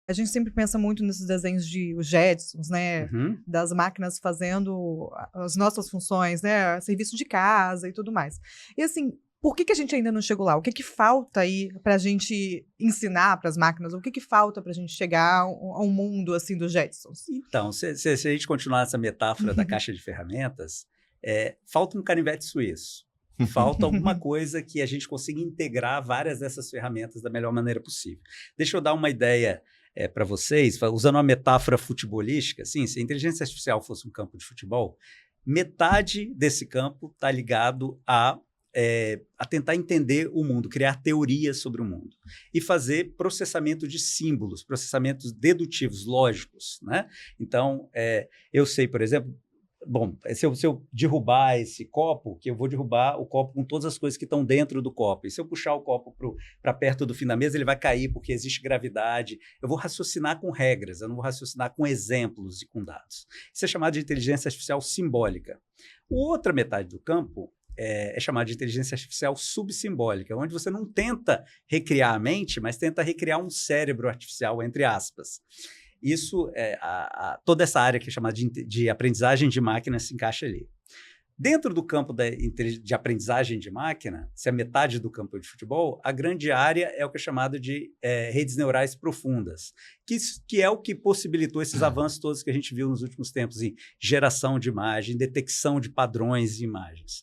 A gente sempre pensa muito nesses desenhos de os Jetsons, né? Uhum. Das máquinas fazendo as nossas funções, né? Serviço de casa e tudo mais. E assim, por que a gente ainda não chegou lá? O que falta aí para a gente ensinar para as máquinas? O que falta para a gente chegar a um mundo assim dos Jetsons? Então, se a gente continuar essa metáfora da caixa de ferramentas, falta um canivete suíço. Falta alguma coisa que a gente consiga integrar várias dessas ferramentas da melhor maneira possível. Deixa eu dar uma ideia para vocês, usando uma metáfora futebolística. Assim, se a inteligência artificial fosse um campo de futebol, metade desse campo está ligado a tentar entender o mundo, criar teorias sobre o mundo e fazer processamento de símbolos, processamentos dedutivos, lógicos, né? Então, eu sei, por exemplo, bom, se eu derrubar esse copo, que eu vou derrubar o copo com todas as coisas que estão dentro do copo. E se eu puxar o copo para perto do fim da mesa, ele vai cair porque existe gravidade. Eu vou raciocinar com regras, eu não vou raciocinar com exemplos e com dados. Isso é chamado de inteligência artificial simbólica. A outra metade do campo é chamada de inteligência artificial subsimbólica, onde você não tenta recriar a mente, mas tenta recriar um cérebro artificial, entre aspas. Isso, toda essa área que é chamada de aprendizagem de máquina se encaixa ali. Dentro do campo de aprendizagem de máquina, se é metade do campo de futebol, a grande área é o que é chamado de redes neurais profundas, que é o que possibilitou esses avanços todos que a gente viu nos últimos tempos em geração de imagem, detecção de padrões de imagens.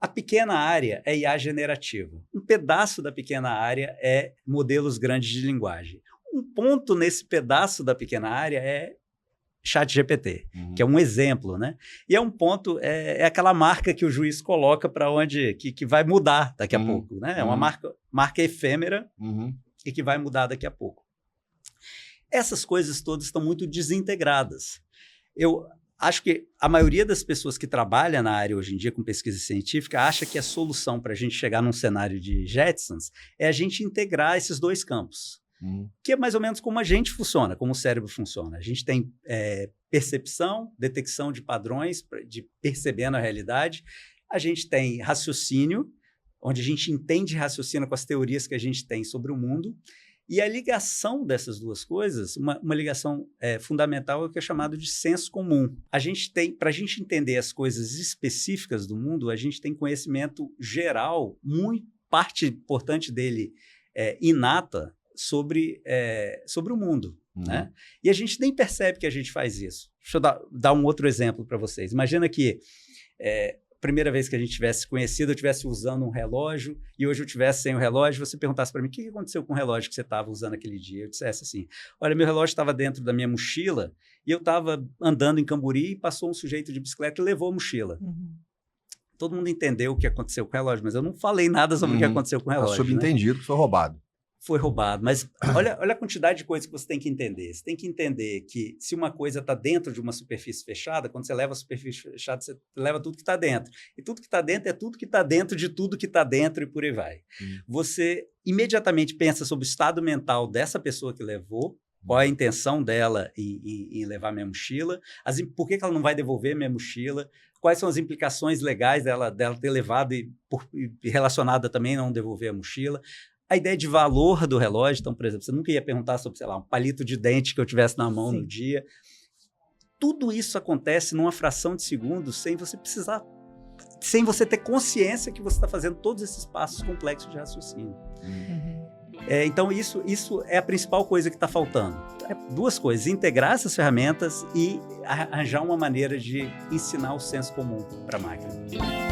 A pequena área é IA generativa. Um pedaço da pequena área é modelos grandes de linguagem. Um ponto nesse pedaço da pequena área é ChatGPT, que é um exemplo, né? E é um ponto, é aquela marca que o juiz coloca para onde, que vai mudar daqui a pouco, né? É uma marca efêmera e que vai mudar daqui a pouco. Essas coisas todas estão muito desintegradas. Eu acho que a maioria das pessoas que trabalham na área hoje em dia com pesquisa científica acha que a solução para a gente chegar num cenário de Jetsons é a gente integrar esses dois campos. Que é mais ou menos como a gente funciona, como o cérebro funciona. A gente tem percepção, detecção de padrões, de percebendo a realidade. A gente tem raciocínio, onde a gente entende e raciocina com as teorias que a gente tem sobre o mundo. E a ligação dessas duas coisas, uma ligação fundamental é o que é chamado de senso comum. A gente tem, para a gente entender as coisas específicas do mundo, a gente tem conhecimento geral, parte importante dele inata, sobre o mundo, né? E a gente nem percebe que a gente faz isso. Deixa eu dar um outro exemplo para vocês. Imagina que primeira vez que a gente tivesse conhecido, eu estivesse usando um relógio e hoje eu estivesse sem o relógio, você perguntasse para mim, o que aconteceu com o relógio que você estava usando aquele dia? Eu dissesse assim, olha, meu relógio estava dentro da minha mochila e eu estava andando em Camburi e passou um sujeito de bicicleta e levou a mochila. Todo mundo entendeu o que aconteceu com o relógio, mas eu não falei nada sobre o que aconteceu com o relógio. Subentendido, né? Que foi roubado. Foi roubado, mas olha a quantidade de coisas que você tem que entender. Você tem que entender que se uma coisa está dentro de uma superfície fechada, quando você leva a superfície fechada, você leva tudo que está dentro. E tudo que está dentro é tudo que está dentro de tudo que está dentro e por aí vai. Você imediatamente pensa sobre o estado mental dessa pessoa que levou, qual é a intenção dela em levar minha mochila, por que ela não vai devolver minha mochila, quais são as implicações legais dela ter levado e relacionada também a não devolver a mochila. A ideia de valor do relógio, então, por exemplo, você nunca ia perguntar sobre, sei lá, um palito de dente que eu tivesse na mão no dia. Tudo isso acontece numa fração de segundos sem você ter consciência que você está fazendo todos esses passos complexos de raciocínio. Então, isso é a principal coisa que está faltando. Duas coisas, integrar essas ferramentas e arranjar uma maneira de ensinar o senso comum para a máquina.